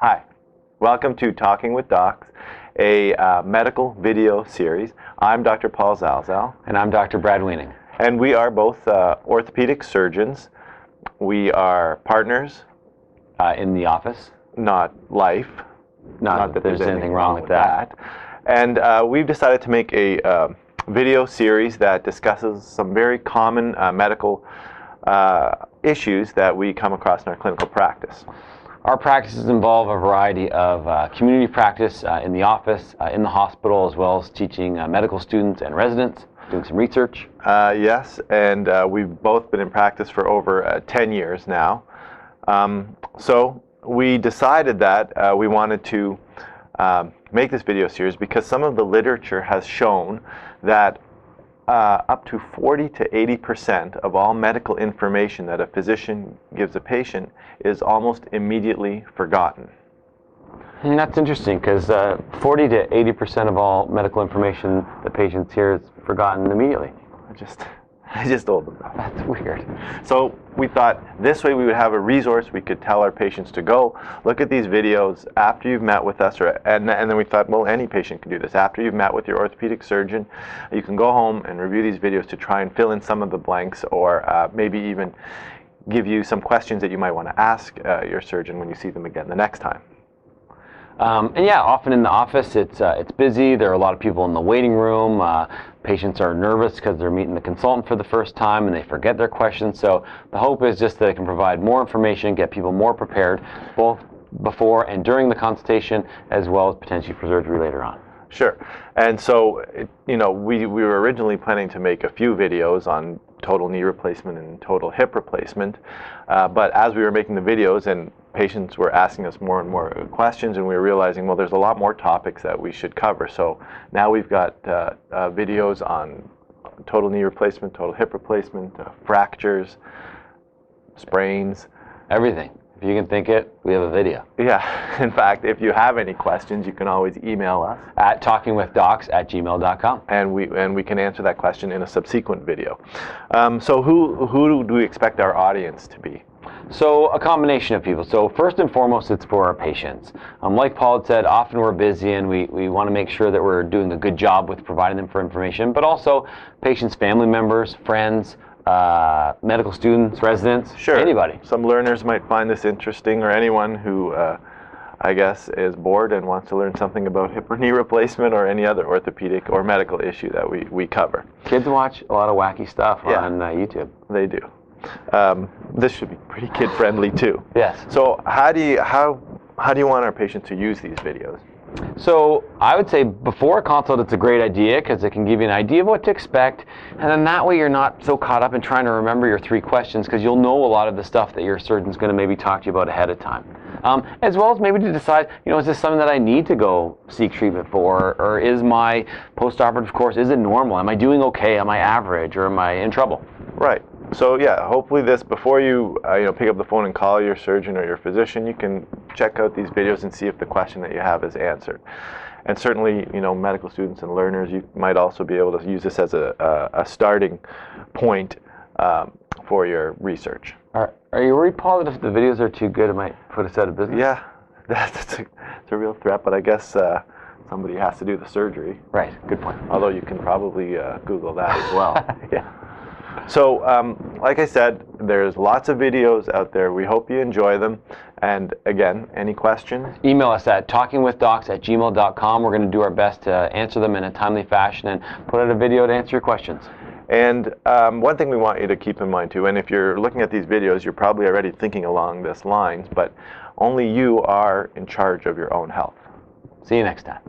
Hi, welcome to Talking with Docs, a medical video series. I'm Dr. Paul Zalzal. And I'm Dr. Brad Wiening. And we are both orthopedic surgeons. We are partners. In the office. Not life. Not that there's anything wrong with that. And we've decided to make a video series that discusses some very common medical issues that we come across in our clinical practice. Our practices involve a variety of community practice in the office, in the hospital, as well as teaching medical students and residents, doing some research. Yes, and we've both been in practice for over 10 years now. So we decided that we wanted to make this video series because some of the literature has shown that up to 40 to 80% of all medical information that a physician gives a patient is almost immediately forgotten. And that's interesting because 40 to 80% of all medical information the patients hear is forgotten immediately. I just told them that. That's weird. So we thought this way we would have a resource we could tell our patients to go look at these videos after you've met with us, and then we thought, well, any patient can do this. After you've met with your orthopedic surgeon, you can go home and review these videos to try and fill in some of the blanks, or maybe even give you some questions that you might want to ask your surgeon when you see them again the next time. And yeah, often in the office it's busy. There are a lot of people in the waiting room. Patients are nervous because they're meeting the consultant for the first time and they forget their questions. So the hope is just that it can provide more information, get people more prepared, both before and during the consultation, as well as potentially for surgery later on. Sure. And so, we were originally planning to make a few videos on total knee replacement and total hip replacement. But as we were making the videos and patients were asking us more and more questions, and we were realizing, well, there's a lot more topics that we should cover. So now we've got videos on total knee replacement, total hip replacement, fractures, sprains. Everything. If you can think it, we have a video. Yeah. In fact, if you have any questions, you can always email us at talkingwithdocs@gmail.com. And we can answer that question in a subsequent video. So who do we expect our audience to be? So a combination of people. So first and foremost, it's for our patients. Like Paul had said, often we're busy and we want to make sure that we're doing a good job with providing them for information, but also patients' family members, friends, medical students, residents, sure. Anybody. Some learners might find this interesting, or anyone who, I guess, is bored and wants to learn something about hip or knee replacement or any other orthopedic or medical issue that we cover. Kids watch a lot of wacky stuff on YouTube. They do. This should be pretty kid-friendly too. Yes. So how do you want our patients to use these videos? So I would say before a consult, it's a great idea because it can give you an idea of what to expect, and then that way you're not so caught up in trying to remember your 3 questions because you'll know a lot of the stuff that your surgeon's going to maybe talk to you about ahead of time. As well as maybe to decide, is this something that I need to go seek treatment for, or is my post-operative course, is it normal? Am I doing okay? Am I average, or am I in trouble? Right. So yeah, hopefully before you pick up the phone and call your surgeon or your physician, you can check out these videos and see if the question that you have is answered. And certainly, medical students and learners, you might also be able to use this as a starting point for your research. Are you worried, Paul, that if the videos are too good, it might put us out of business? Yeah, it's a real threat, but I guess somebody has to do the surgery. Right, good point. Although you can probably Google that as well. Yeah. So, like I said, there's lots of videos out there. We hope you enjoy them. And again, any questions? Email us at talkingwithdocs@gmail.com. We're going to do our best to answer them in a timely fashion and put out a video to answer your questions. And one thing we want you to keep in mind too, and if you're looking at these videos, you're probably already thinking along this lines, but only you are in charge of your own health. See you next time.